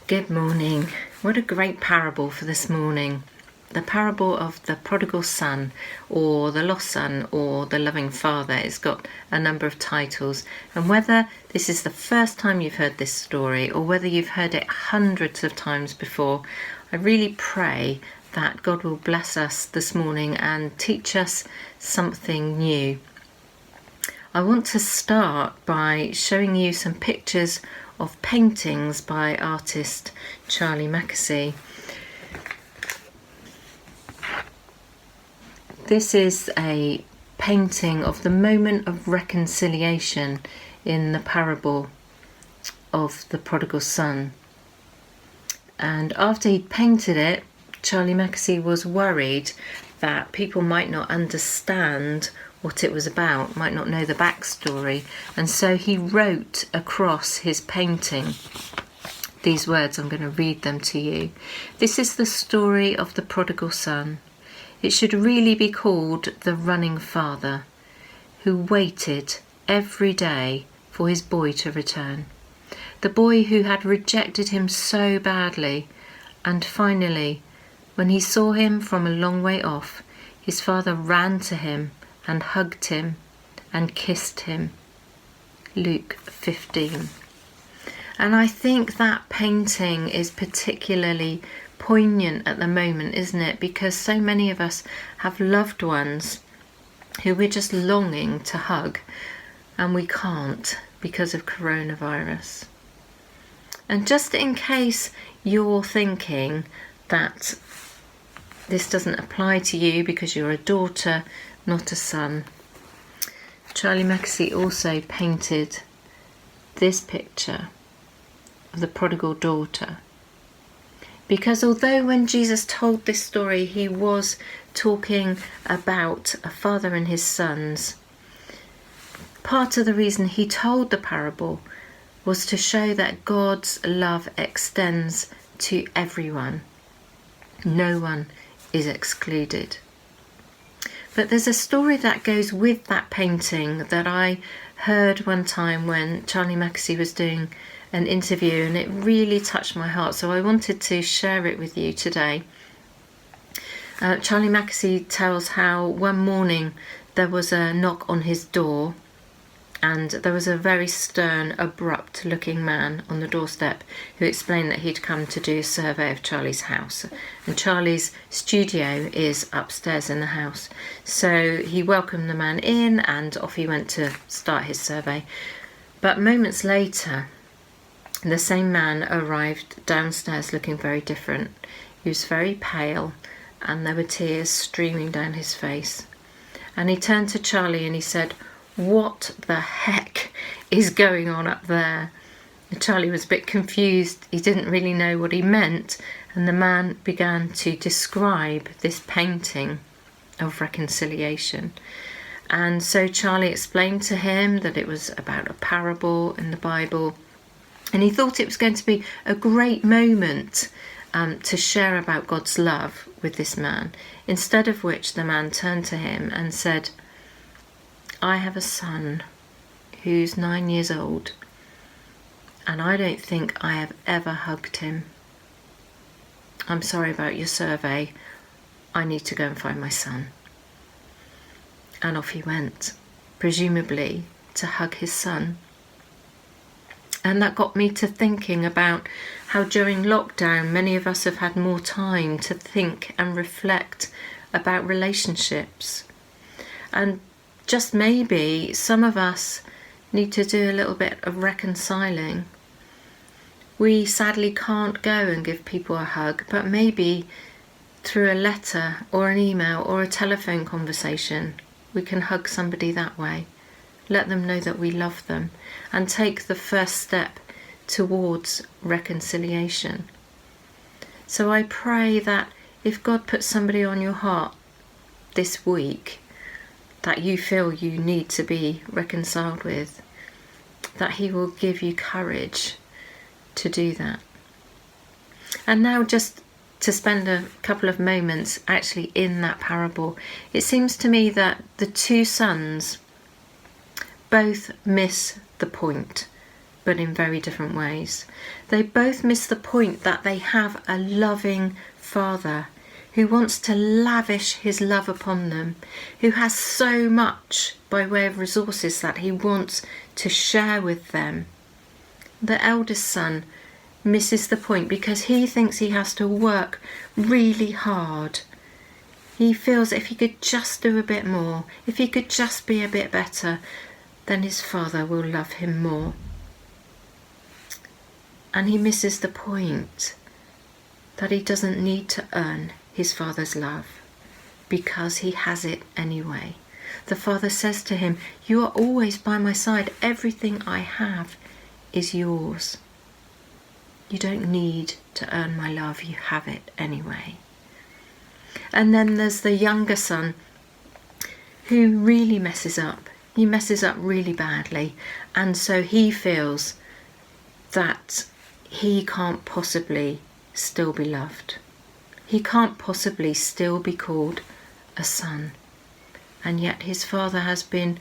Good morning. What a great parable for this morning. The parable of the prodigal son, or the lost son, or the loving father. It's got a number of titles, and whether this is the first time you've heard this story or whether you've heard it hundreds of times before, I really pray that God will bless us this morning and teach us something new. I want to start by showing you some pictures of paintings by artist Charlie Mackesy. This is a painting of the moment of reconciliation in the parable of the prodigal son. And after he'd painted it, Charlie Mackesy was worried that people might not understand what it was about, might not know the backstory, and so he wrote across his painting these words. I'm going to read them to you. This is the story of the prodigal son. It should really be called the running father, who waited every day for his boy to return. The boy who had rejected him so badly, and finally, when he saw him from a long way off, his father ran to him and hugged him and kissed him. Luke 15. And I think that painting is particularly poignant at the moment, isn't it? Because so many of us have loved ones who we're just longing to hug, and we can't because of coronavirus. And just in case you're thinking that this doesn't apply to you because you're a daughter, not a son, Charlie Mackesy also painted this picture of the prodigal daughter. Because although when Jesus told this story, he was talking about a father and his sons, part of the reason he told the parable was to show that God's love extends to everyone. No one is excluded. But there's a story that goes with that painting that I heard one time when Charlie Mackesy was doing an interview, and it really touched my heart, so I wanted to share it with you today. Charlie Mackesy tells how one morning there was a knock on his door, and there was a very stern, abrupt looking man on the doorstep who explained that he'd come to do a survey of Charlie's house. And Charlie's studio is upstairs in the house. So he welcomed the man in and off he went to start his survey. But moments later, the same man arrived downstairs looking very different. He was very pale and there were tears streaming down his face. And he turned to Charlie and he said, "What the heck is going on up there?" And Charlie was a bit confused. He didn't really know what he meant. And the man began to describe this painting of reconciliation. And so Charlie explained to him that it was about a parable in the Bible. And he thought it was going to be a great moment to share about God's love with this man. Instead of which the man turned to him and said, "I have a son who's 9 years old, and I don't think I have ever hugged him. I'm sorry about your survey. I need to go and find my son." And off he went, presumably to hug his son. And that got me to thinking about how during lockdown many of us have had more time to think and reflect about relationships. And just maybe some of us need to do a little bit of reconciling. We sadly can't go and give people a hug, but maybe through a letter or an email or a telephone conversation, we can hug somebody that way. Let them know that we love them and take the first step towards reconciliation. So I pray that if God puts somebody on your heart this week that you feel you need to be reconciled with, that he will give you courage to do that. And now just to spend a couple of moments actually in that parable, it seems to me that the two sons both miss the point. but in very different ways. They both miss the point that they have a loving Father who wants to lavish his love upon them, who has so much by way of resources that he wants to share with them. The eldest son misses the point because he thinks he has to work really hard. He feels if he could just do a bit more, if he could just be a bit better, then his father will love him more. And he misses the point that he doesn't need to earn his father's love because he has it anyway. The father says to him, "You are always by my side. Everything I have is yours. You don't need to earn my love. You have it anyway." And then there's the younger son who really messes up. He messes up really badly. And so he feels that he can't possibly still be loved. He can't possibly still be called a son. And yet his father has been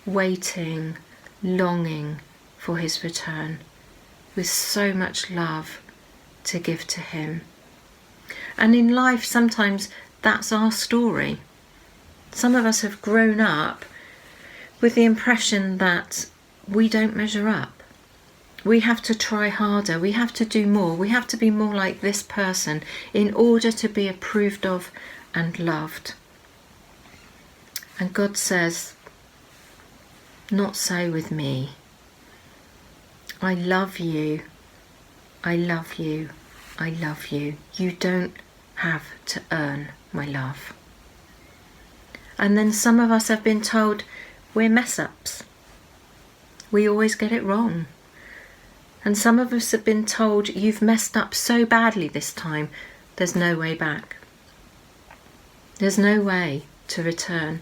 waiting, longing for his return, with so much love to give to him. And in life, sometimes that's our story. Some of us have grown up with the impression that we don't measure up. We have to try harder, we have to do more, we have to be more like this person in order to be approved of and loved. And God says, not so with me. I love you, I love you, I love you. You don't have to earn my love. And then some of us have been told we're mess-ups. We always get it wrong. And some of us have been told, you've messed up so badly this time, there's no way back. There's no way to return.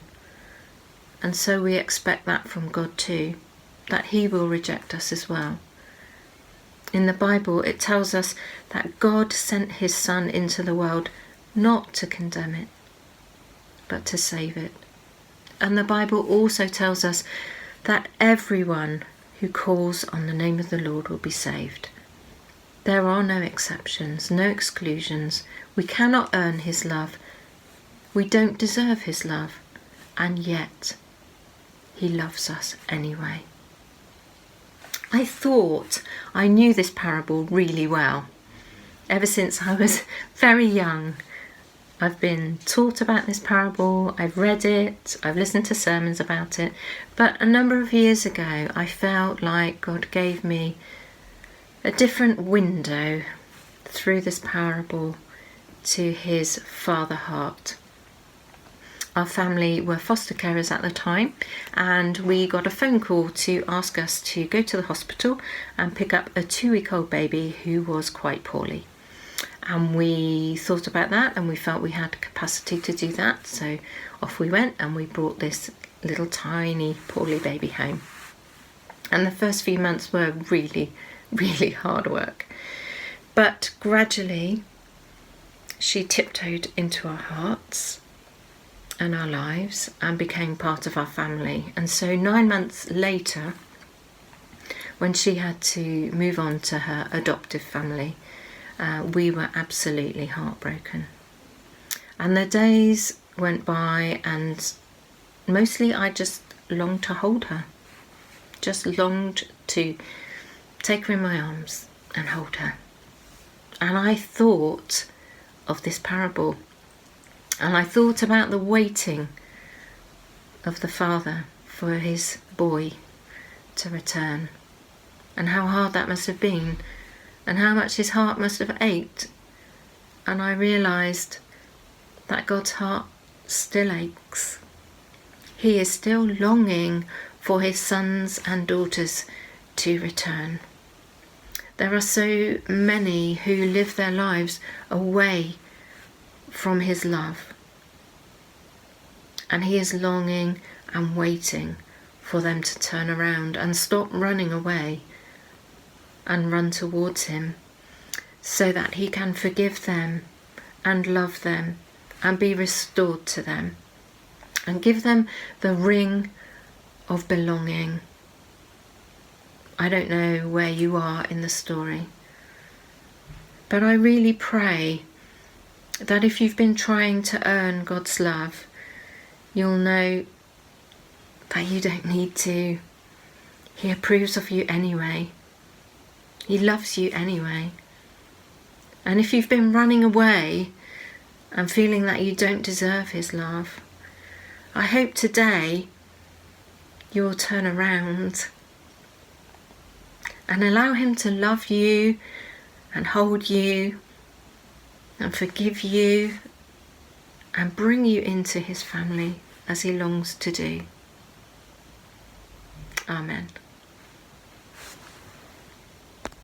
And so we expect that from God too, that he will reject us as well. In the Bible, it tells us that God sent his Son into the world not to condemn it, but to save it. And the Bible also tells us that everyone who calls on the name of the Lord will be saved. There are no exceptions, no exclusions. We cannot earn his love. We don't deserve his love. And yet, he loves us anyway. I thought I knew this parable really well. Ever since I was very young, I've been taught about this parable, I've read it, I've listened to sermons about it, but a number of years ago I felt like God gave me a different window through this parable to his father heart. Our family were foster carers at the time, and we got a phone call to ask us to go to the hospital and pick up a 2-week-old baby who was quite poorly. And we thought about that and we felt we had capacity to do that, so off we went and we brought this little tiny poorly baby home. And the first few months were really, really hard work. But gradually she tiptoed into our hearts and our lives and became part of our family. And so 9 months later, when she had to move on to her adoptive family, we were absolutely heartbroken. And the days went by and mostly I just longed to hold her. Just longed to take her in my arms and hold her. And I thought of this parable. And I thought about the waiting of the father for his boy to return. And how hard that must have been. And how much his heart must have ached. And I realised that God's heart still aches. He is still longing for his sons and daughters to return. There are so many who live their lives away from his love. And he is longing and waiting for them to turn around and stop running away and run towards him, so that he can forgive them and love them and be restored to them and give them the ring of belonging. I don't know where you are in the story, but I really pray that if you've been trying to earn God's love, you'll know that you don't need to. He approves of you anyway. He loves you anyway. And if you've been running away and feeling that you don't deserve his love, I hope today you'll turn around and allow him to love you and hold you and forgive you and bring you into his family as he longs to do. Amen.